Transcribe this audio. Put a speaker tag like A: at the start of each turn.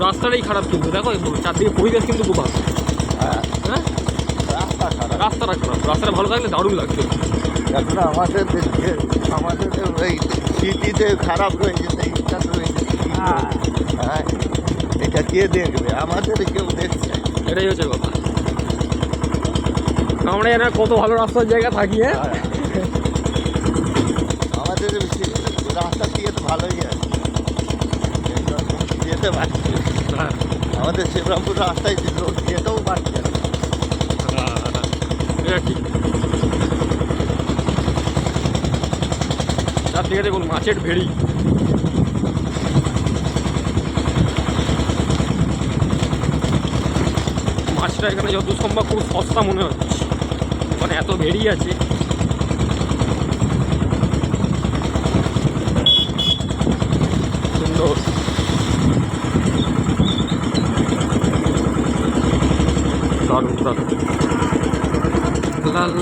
A: রাস্তাটাই খারাপ কিন্তু দেখো চারদিকে পরিবেশ কিন্তু খুব ভালো।
B: হ্যাঁ,
A: হ্যাঁ
B: রাস্তা খারাপ।
A: রাস্তাটা খারাপ, রাস্তাটা ভালো থাকলে দারুণ লাগছে।
B: এখন আমাদের আমাদের ওই সিটিতে খারাপ রয়েছে, সেইটা তো হ্যাঁ, এটা কে দেখবে? আমাদের কেউ দেখছে?
A: এটাই হচ্ছে কথা। আমরা এখানে কত ভালো রাস্তার জায়গা থাকি। হ্যাঁ
B: হ্যাঁ, আমাদের রাস্তা দিয়ে তো ভালোই আছে, যেতে পারছি।
A: হ্যাঁ
B: আমাদের শ্রীরামপুর রাস্তায় যেতেও পারছে না।
A: এটা ঠিক। চারদিকে দেখুন মাছের ভেড়ি। মাছটা এখানে যত সম্ভব খুব সস্তা মনে হচ্ছে, মানে এত ভেড়ি আছে। সুন্দর। দারুণ দারুণ। লাল